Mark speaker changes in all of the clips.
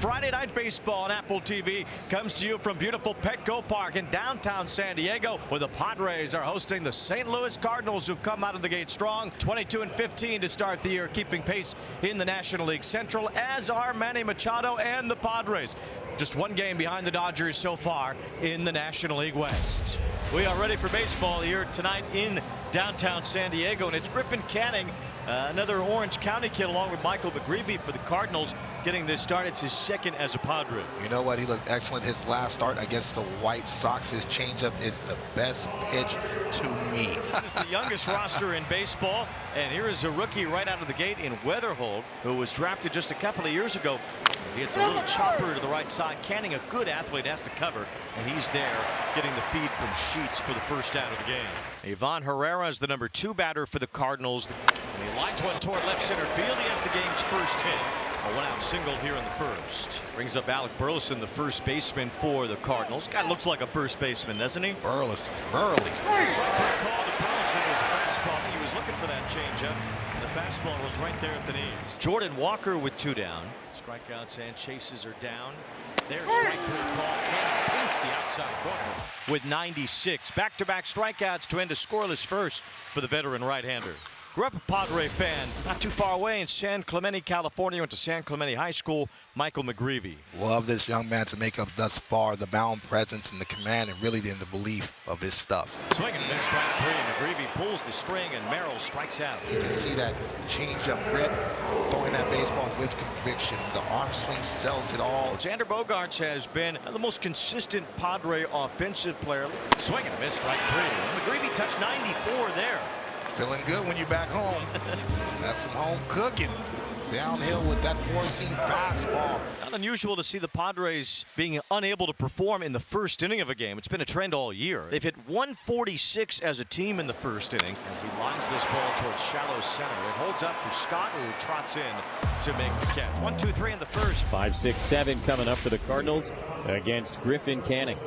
Speaker 1: Friday Night Baseball on Apple TV comes to you from beautiful Petco Park in downtown San Diego, where the Padres are hosting the St. Louis Cardinals, who've come out of the gate strong, 22-15 to start the year, keeping pace in the National League Central, as are Manny Machado and the Padres. Just one game behind the Dodgers so far in the National League West. We are ready for baseball here tonight in downtown San Diego, and it's Griffin Canning, another Orange County kid, along with Michael McGreevy for the Cardinals, getting this start. It's his second as a Padre.
Speaker 2: You know what? He looked excellent his last start against the White Sox. His changeup is the best pitch to me.
Speaker 1: This is the youngest roster in baseball, and here is a rookie right out of the gate in Weatherhold, who was drafted just a couple of years ago. As he hits a little chopper to the right side. Canning, a good athlete, has to cover, and he's there getting the feed from Sheets for the first out of the game. Ivan Herrera is the number 2 batter for the Cardinals. And he lines one toward left center field. He has the game's first hit. A one-out single here in the first. Brings up Alec Burleson, the first baseman for the Cardinals. Guy looks like a first baseman, doesn't he?
Speaker 2: Burleson.
Speaker 1: Strike for a call to Burleson. It was a fastball. He was looking for that changeup. The fastball was right there at the knees. Jordan Walker with 2 down. Strikeouts and chases are down. There's strike 3 call. Canning paints the outside corner with 96. Back-to-back strikeouts to end a scoreless first for the veteran right-hander. Grew up a Padre fan, not too far away in San Clemente, California. Went to San Clemente High School. Michael McGreevy.
Speaker 2: Love this young man to make up thus far the mound presence and the command, and really the belief of his stuff.
Speaker 1: Swing and miss, strike 3. McGreevy pulls the string, and Merrill strikes out.
Speaker 2: You can see that change-up grip, throwing that baseball with conviction. The arm swing sells it all.
Speaker 1: Xander Bogaerts has been the most consistent Padre offensive player. Swing and miss, strike 3. McGreevy touched 94 there.
Speaker 2: Feeling good when you're back home. That's some home cooking. Downhill with that 4-seam fastball.
Speaker 1: Not unusual to see the Padres being unable to perform in the first inning of a game. It's been a trend all year. They've hit 146 as a team in the first inning. As he lines this ball towards shallow center, it holds up for Scott, who trots in to make the catch. 1-2-3 in the first.
Speaker 3: 5-6-7 coming up for the Cardinals against Griffin Canning.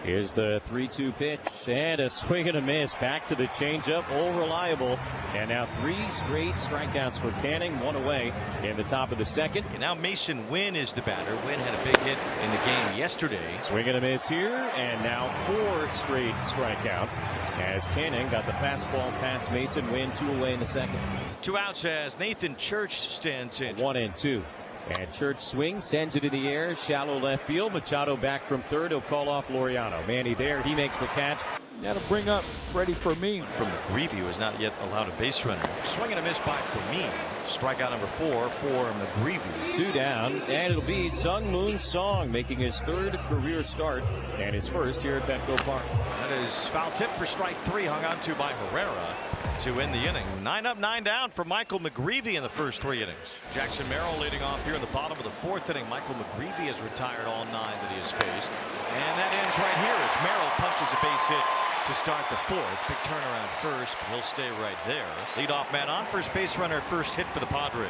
Speaker 3: Here's the 3-2 pitch, and a swing and a miss. Back to the changeup, all reliable. And now 3 straight strikeouts for Canning, 1 away in the top of the second.
Speaker 1: And now Mason Wynn is the batter. Wynn had a big hit in the game yesterday.
Speaker 3: Swing and a miss here, and now 4 straight strikeouts as Canning got the fastball past Mason Wynn, 2 away in the second.
Speaker 1: 2 outs as Nathan Church stands in.
Speaker 3: 1-2. And Church swings, sends it in the air, shallow left field. Machado back from third. He'll call off Laureano. Manny there. He makes the catch.
Speaker 4: That'll bring up Freddie Fermin.
Speaker 1: From McGreevy, who has not yet allowed a base runner. Swing and a miss by Fermin. Strikeout number 4 for McGreevy.
Speaker 3: 2 down, and it'll be Sung Moon Song making his 3rd career start and his first here at Petco Park.
Speaker 1: That is foul tip for strike 3, hung on to by Herrera to end the inning. 9 up, 9 down for Michael McGreevy in the first 3 innings. Jackson Merrill leading off here in the bottom of the 4th inning. Michael McGreevy has retired all 9 that he has faced. And that ends right here as Merrill punches a base hit to start the 4th. Big turnaround first, but he'll stay right there. Leadoff man on, first base runner, first hit for the Padres.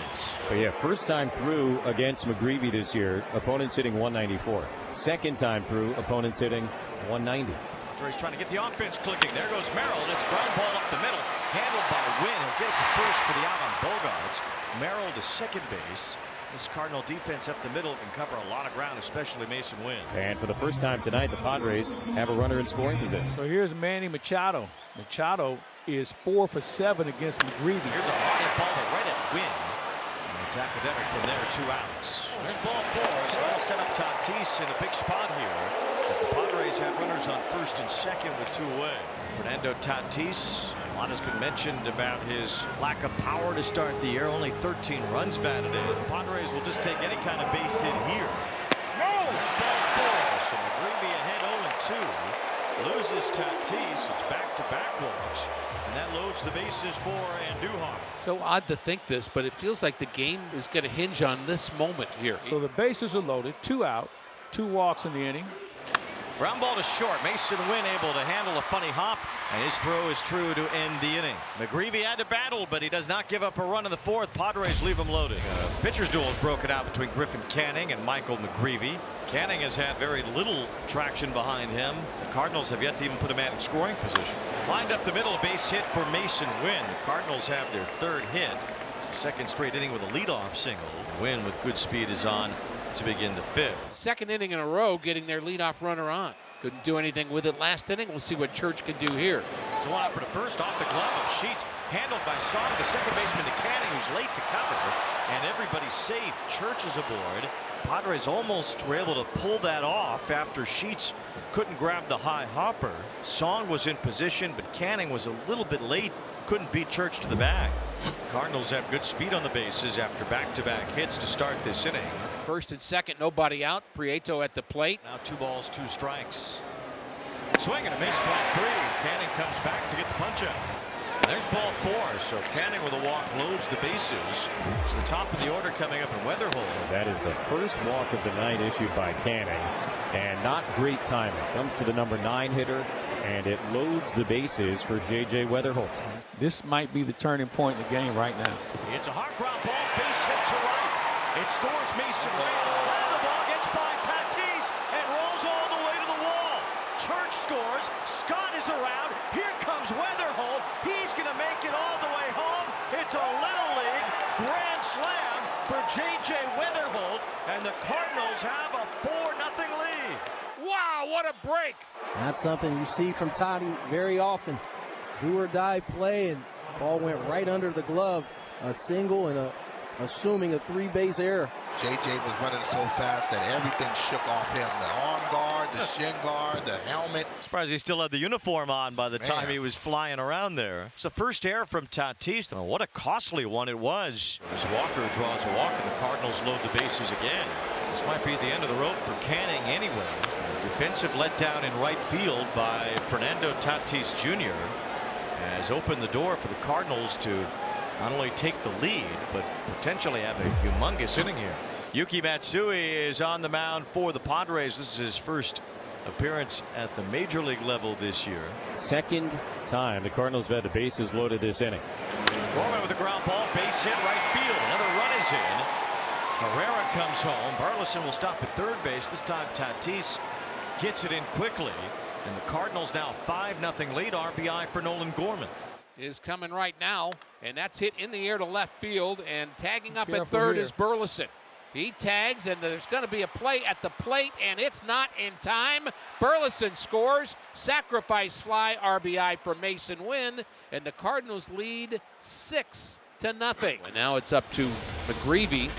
Speaker 3: But yeah, first time through against McGreevy this year, opponents hitting 194. Second time through, opponents hitting 190.
Speaker 1: Padres trying to get the offense clicking. There goes Merrill, and it's ground ball up the middle. Handled by Wynn. He'll get it to first for the out on Bogaerts. Merrill to second base. This Cardinal defense up the middle can cover a lot of ground, especially Mason Wynn.
Speaker 3: And for the first time tonight, the Padres have a runner in scoring position.
Speaker 4: So here's Manny Machado. Machado is 4 for 7 against McGreevy.
Speaker 1: Here's a hard hit ball right at Wynn. And it's academic from there, 2 outs. There's ball 4, so that'll set up Tatis in a big spot here, as the Padres have runners on first and second with 2 away. Fernando Tatis. A lot has been mentioned about his lack of power to start the year. Only 13 runs batted in. The Padres will just take any kind of base hit here. There's ball 4. So McGreevy ahead 0-2. Loses Tatis. It's back-to-back walks. And that loads the bases for Andujar.
Speaker 5: So odd to think this, but it feels like the game is going to hinge on this moment here.
Speaker 4: So the bases are loaded, 2 out, 2 walks in the inning.
Speaker 1: Ground ball to short. Mason Wynn able to handle a funny hop, and his throw is true to end the inning. McGreevy had to battle, but he does not give up a run in the 4th. Padres leave him loaded. Pitcher's duel is broken out between Griffin Canning and Michael McGreevy. Canning has had very little traction behind him. The Cardinals have yet to even put a man in scoring position. Lined up the middle, a base hit for Mason Wynn. The Cardinals have their 3rd hit. It's the 2nd straight inning with a leadoff single. Wynn with good speed is on to begin the fifth.
Speaker 5: Second inning in a row getting their leadoff runner on. Couldn't do anything with it last inning. We'll see what Church can do here.
Speaker 1: So one out for the first, off the glove of Sheets, handled by Song, the second baseman to Canning, who's late to cover, and everybody's safe. Church is aboard. Padres almost were able to pull that off after Sheets couldn't grab the high hopper. Song was in position, but Canning was a little bit late, couldn't beat Church to the bag. Cardinals have good speed on the bases after back-to-back hits to start this inning.
Speaker 5: First and second, nobody out. Prieto at the plate.
Speaker 1: Now 2 balls, 2 strikes. Swing and a miss, strike 3. Canning comes back to get the punch out. There's ball 4, so Canning with a walk loads the bases. It's the top of the order coming up in Weatherhold.
Speaker 3: That is the first walk of the night issued by Canning, and not great timing. Comes to the number 9 hitter, and it loads the bases for J.J. Weatherhold.
Speaker 4: This might be the turning point in the game right now.
Speaker 1: It's a hard ground ball, base hit to right. It scores Mason Wynn. Now the ball gets by Tatis and rolls all the way to the wall. Church scores. Scott is around. Here comes Weatherhold. He's going to make it all the way home. It's a Little League grand slam for J.J. Weatherhold, and the Cardinals have a 4-0 lead.
Speaker 5: Wow, what a break!
Speaker 6: Not something you see from Toddy very often. Do or die play, and ball went right under the glove. A single and assuming a 3-base error.
Speaker 2: JJ was running so fast that everything shook off him. The arm guard, the shin guard, the helmet.
Speaker 1: Surprised he still had the uniform on by the time he was flying around there. It's the first error from Tatis. Oh, what a costly one it was. As Walker draws a walk and the Cardinals load the bases again. This might be the end of the road for Canning anyway. A defensive letdown in right field by Fernando Tatis Jr. has opened the door for the Cardinals to not only take the lead, but potentially have a humongous inning here. Yuki Matsui is on the mound for the Padres. This is his first appearance at the major league level this year.
Speaker 3: Second time the Cardinals have had the bases loaded this inning.
Speaker 1: Gorman with a ground ball, base hit right field. Another run is in. Herrera comes home. Burleson will stop at third base. This time Tatis gets it in quickly. And the Cardinals now 5-0 lead. RBI for Nolan Gorman.
Speaker 5: Is coming right now, and that's hit in the air to left field, and tagging up at third is Burleson. He tags, and there's going to be a play at the plate, and it's not in time. Burleson scores. Sacrifice fly, RBI for Mason Wynn, and the Cardinals lead 6-0. And now it's up to McGreevy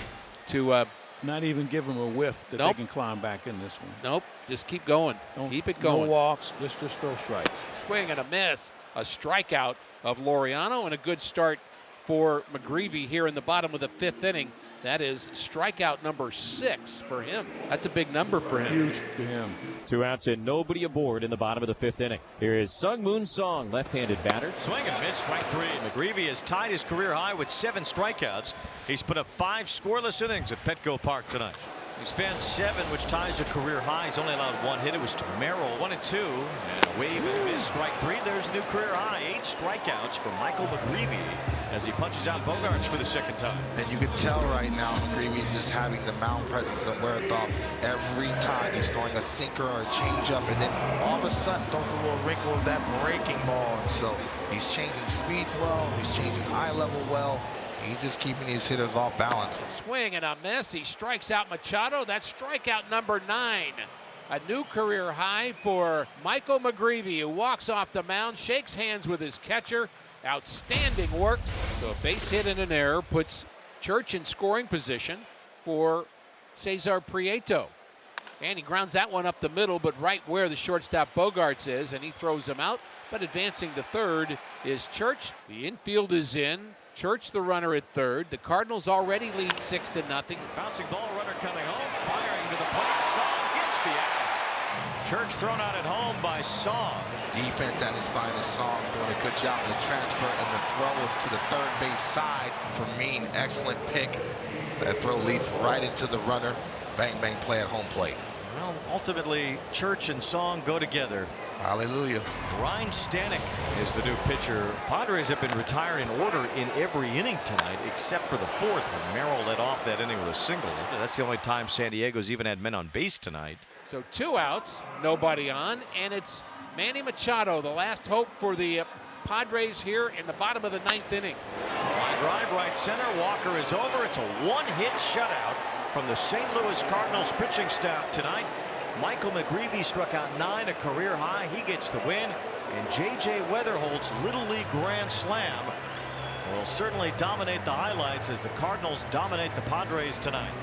Speaker 5: to
Speaker 4: not even give him a whiff that they can climb back in this one.
Speaker 5: Nope, just keep going. Keep it going.
Speaker 4: No walks, just throw strikes.
Speaker 5: Swing and a miss. A strikeout of Laureano, and a good start for McGreevy here in the bottom of the 5th inning. That is strikeout number 6 for him. That's a big number for him.
Speaker 4: Huge for him.
Speaker 3: 2 outs and nobody aboard in the bottom of the 5th inning. Here is Sung Moon Song, left-handed batter.
Speaker 1: Swing and a miss, strike 3. McGreevy has tied his career high with 7 strikeouts. He's put up 5 scoreless innings at Petco Park tonight. He's fanned 7, which ties a career high. He's only allowed 1 hit. It was to Merrill, 1-2. And a wave and a miss, strike 3. There's a new career high. 8 strikeouts for Michael McGreevy as he punches out Bogarts for the 2nd time.
Speaker 2: And you can tell right now McGreevy's just having the mound presence and wherewithal. Every time he's throwing a sinker or a changeup, and then all of a sudden throws a little wrinkle of that breaking ball. And so he's changing speeds well. He's changing eye level well. He's just keeping his hitters off balance.
Speaker 5: Swing and a miss. He strikes out Machado. That's strikeout number 9. A new career high for Michael McGreevy, who walks off the mound, shakes hands with his catcher. Outstanding work. So a base hit and an error puts Church in scoring position for Cesar Prieto. And he grounds that one up the middle, but right where the shortstop Bogarts is, and he throws him out. But advancing to third is Church. The infield is in. Church the runner at third. The Cardinals already lead 6-0.
Speaker 1: Bouncing ball, runner coming home, firing to the plate. Song gets the out. Church thrown out at home by Song.
Speaker 2: Defense at his finest. Song doing a good job of the transfer, and the throw is to the third base side for Mean. Excellent pick. That throw leads right into the runner. Bang, bang play at home plate.
Speaker 1: Well, ultimately, Church and Song go together.
Speaker 2: Hallelujah.
Speaker 1: Ryan Stanek is the new pitcher. Padres have been retired in order in every inning tonight, except for the 4th when Merrill led off that inning with a single. That's the only time San Diego's even had men on base tonight.
Speaker 5: So 2 outs, nobody on, and it's Manny Machado, the last hope for the Padres here in the bottom of the 9th inning.
Speaker 1: Line drive right center. Walker is over. It's a 1-hit shutout from the St. Louis Cardinals pitching staff tonight. Michael McGreevy struck out 9, a career high. He gets the win. And J.J. Weatherholt's Little League Grand Slam will certainly dominate the highlights as the Cardinals dominate the Padres tonight.